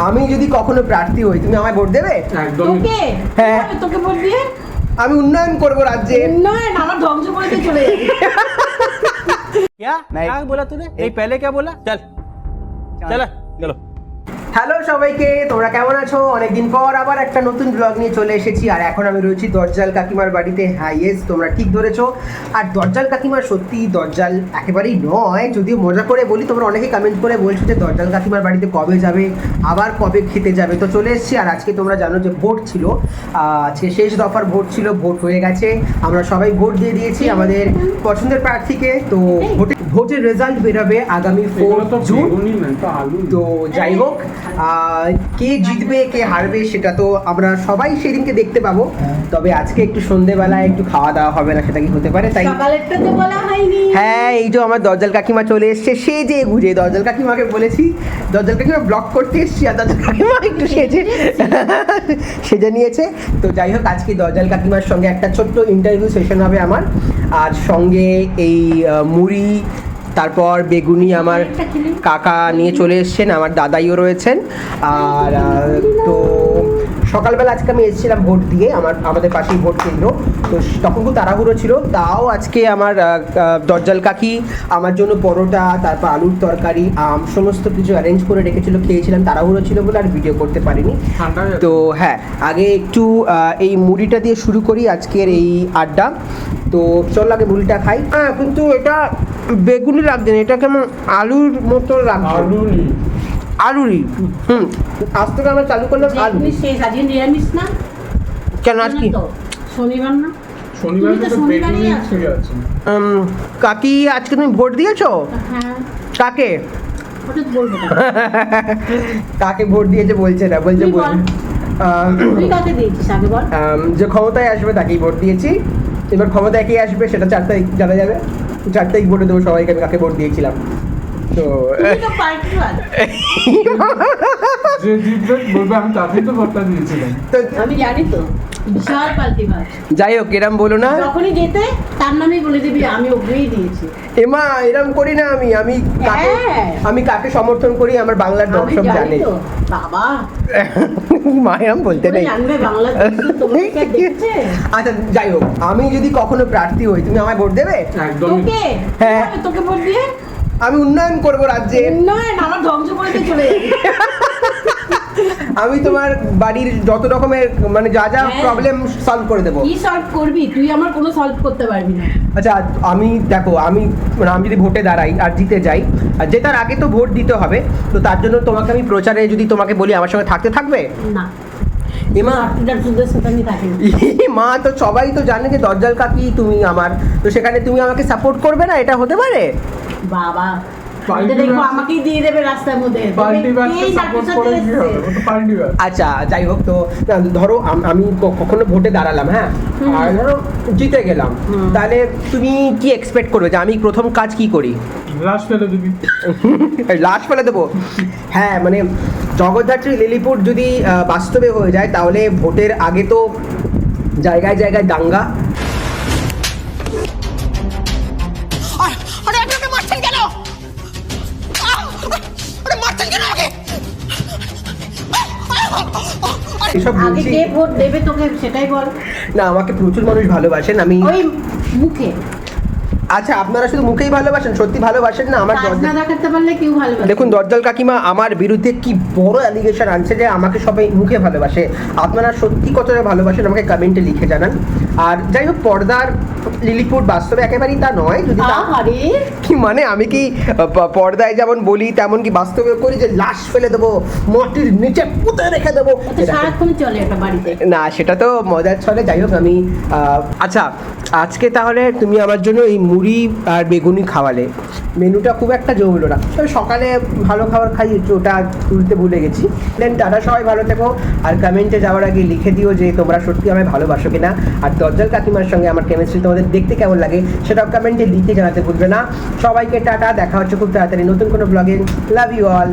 আমি যদি কখনো প্রার্থী হই তুমি আমায় ভোট দেবে? একদম। তোকে হ্যাঁ। তোকে ভোট দিয়ে আমি উন্নয়ন করব রাজ্যে। উন্নয়ন আমার ধ্বংস করে দিয়ে চলে যাবে। क्या क्या बोला तूने नहीं पहले क्या बोला चल चला चलो। হ্যালো সবাইকে, তোমরা কেমন আছো? অনেকদিন পর আবার একটা নতুন ব্লগ নিয়ে চলে এসেছি। আর এখন আমি রয়েছি দরজাল কাকিমার বাড়িতে। হ্যাঁ ইয়েস, তোমরা ঠিক ধরেছো। আর দরজাল কাকিমার সত্যি দরজাল একেবারেই নয়, যদিও মজা করে বলি। তোমরা অনেকে কমেন্ট করে বলছো যে দরজাল কাকিমার বাড়িতে কবে যাবে, আবার কবে খেতে যাবে। তো চলে এসেছি। আর আজকে তোমরা জানো যে ভোট ছিল, আজকে শেষ দফার ভোট ছিল, ভোট হয়ে গেছে। আমরা সবাই ভোট দিয়ে দিয়েছি আমাদের পছন্দের প্রার্থীকে। তো ভোটের রেজাল্ট বেরোবে আগামী 4 জুন। তো যাই হোক, কে জিতবে কে হারবে সেটা তো আমরা সবাই সেদিনকে দেখতে পাবো। তবে আজকে একটু সন্ধেবেলায় একটু খাওয়া দাওয়া হবে না, সেটা কি হতে পারে? তাই সকালেরটা তো বলা হয়নি। হ্যাঁ, এই তো আমার দরজাল কাকিমা চলে এসছে সেজে গুজে। দরজাল কাকিমাকে বলেছি দরজাল কাকিমা ব্লগ করতে এসছি, আর দরজাল কাকিমা একটু সেজে নিয়েছে। তো যাই হোক, আজকে দরজাল কাকিমার সঙ্গে একটা ছোট্ট ইন্টারভিউ সেশন হবে আমার। আর সঙ্গে এই মুড়ি, তারপর বেগুনি আমার কাকা নিয়ে চলে এসছেন, আমার দাদাইও রয়েছেন। আর তো সকালবেলা আজকে আমি এসেছিলাম ভোট দিয়ে, আমাদের পাশেই ভোট কেন্দ্র। তো তখন খুব তাড়াহুড়ো ছিল, তাও আজকে আমার দরজাল কাকি আমার জন্য পরোটা, তারপর আলুর তরকারি, সমস্ত কিছু অ্যারেঞ্জ করে রেখেছিল। খেয়েছিলাম, তাড়াহুড়ো ছিল বলে আর ভিডিও করতে পারিনি। তো হ্যাঁ, আগে একটু এই মুড়িটা দিয়ে শুরু করি আজকের এই আড্ডা। তো চল আগে মুড়িটা খাই। হ্যাঁ, কিন্তু এটা বেগুনি লাগছে না, এটা কেমন আলুর মতো লাগছে। আলুরই আজ থেকে আমরা চালু করলাম আলু। শেষ আজকে নিরামিষ না কেন আজ কি শনিবার না? শনিবার তুমি তো তো শনিবারই বেগুনি আছো। ছিঁড়ে আছে। কাকি আজকে তুমি ভোট দিয়েছো? হ্যাঁ, কাকে? ওটা তো বলবো না। কাকে ভোট দিয়েছে বলছে না, বলছে তুই বল। তুই কাকে দিয়েছিস আগে বল। যে ক্ষমতায় আসবে তাকেই ভোট দিয়েছি। এবার ক্ষমতায় কে আসবে সেটা 4 তারিখ জানা যাবে। 4 তারিখ ভোটে দেবো সবাইকে আমি কাকে ভোট দিয়েছিলাম। তো তুই তো পাল্টিবাজ। যে জিতবে বলবে আমি তাকেই তো ভোটটা দিয়েছিলাম। তো আমি জানি তো, বিশাল পাল্টিবাজ। যাই হোক, এরম বলো না। যখনই যেতে তার নামেই বলে দিবি আমি ওকেই দিয়েছি। এমা এরম করি না আমি। হ্যাঁ। আমি কাকে সমর্থন করি আমার বাংলার আমি দর্শক জানি জানে। তো। বাবা মা এরম বলতে তুমি নেই। জানবে বাংলাদেশ তোমাকে কে দেখছে? আচ্ছা যাই হোক, আমি যদি কখনো প্রার্থী হই তুমি আমায় ভোট দেবে? একদম। তোকে হ্যাঁ। তোকে ভোট দিয়ে আমি উন্নয়ন করব রাজ্যে। উন্নয়ন আমার ধ্বংস করে দিয়ে চলে যাবে। আমি তোমার বাড়ির যত রকমের মানে যা যা হ্যাঁ। প্রবলেম সলভ করে দেবো। কি সলভ করবি তুই? আমার কোনো সলভ করতে পারবি না। আচ্ছা আমি দেখো, আমি যদি ভোটে দাঁড়াই আর জিতে যাই, আর জেতার আগে তো ভোট দিতে হবে। তো তার জন্য তোমাকে আমি প্রচারে যদি তোমাকে বলি আমার সঙ্গে থাকবে? না, এমা তোদের সাথে আমি থাকি না। মা তো সবাই তো জানে যে দরজাল কাকি তুমি আমার, তো সেখানে তুমি আমাকে সাপোর্ট করবে না? এটা হতে পারে? বাবা পাল্টি দেখো বাজ। আমাকেই দিয়ে দেবে রাস্তার মধ্যে। পাল্টিবাজকে এই সাপোর্ট নাটকের করে সাথে কি হবে? এসছে। ও তো পাল্টিবাজ। আচ্ছা যাই হোক, তো ধরো আমি কখনো ভোটে দাঁড়ালাম, হ্যাঁ, আর ধরো জিতে গেলাম, তাহলে তুমি কি এক্সপেক্ট করবে যে আমি প্রথম কাজ কি করি? লাশ ফেলে দিবি। লাশ ফেলে দেবো? হ্যাঁ, মানে জগদ্ধাত্রী লিলিপুট যদি বাস্তবে হয়ে যায় তাহলে ভোটের আগে তো জায়গায় জায়গায় দাঙ্গা। আরে আপনি ওকে মারছেন কেন? আরে মারছেন কেন ওকে? এসব আগে বলছি কে ভোট দেবে তোকে সেটাই বল। না, আমাকে প্রচুর মানুষ ভালোবাসেন। আমি ওই মুখে আচ্ছা, আপনারা শুধু মুখেই ভালোবাসেন, সত্যি ভালোবাসেন না? আমার কাজ না দেখাতে পারলে কেউ ভালোবাসে। দেখুন দরজাল কাকিমা আমার বিরুদ্ধে কি বড় অ্যালিগেশন আনছে যে আমাকে সবাই মুখে ভালোবাসে। আপনারা সত্যি কতটা ভালোবাসেন আমাকে কমেন্টে লিখে জানান। আর যাই হোক, পর্দার লিলিপুট বাস্তবে একেবারেই তা নয়। যদি আরে কি মানে আমি কি পর্দায় যেমন বলি তেমন কি বাস্তবে করি যে লাশ ফেলে দেবো, মাটির নিচে পুঁতে রেখে দেবো? তো সারাক্ষণ চলে একটা বাড়িতে। না, সেটা তো মজার ছলে। যাই হোক, আমি আচ্ছা আজকে তাহলে তুমি আমার জন্য এই মুড়ি আর বেগুনি খাওয়ালে। মেনুটা খুব একটা জমলো না, তবে সকালে ভালো খাবার খাই, ওটা তুলতে ভুলে গেছি। দেন টাটা, সবাই ভালো থেকো। আর কমেন্টে যাওয়ার আগে লিখে দিও যে তোমরা সত্যি আমায় ভালোবাসো কিনা, আর দরজাল কাকিমার সঙ্গে আমার কেমিস্ট্রি তোমাদের দেখতে কেমন লাগে সেটাও কমেন্টে লিখে জানাতে ভুলবে না। সবাইকে টাটা, দেখা হচ্ছে খুব তাড়াতাড়ি নতুন কোনো ব্লগে। Love you all.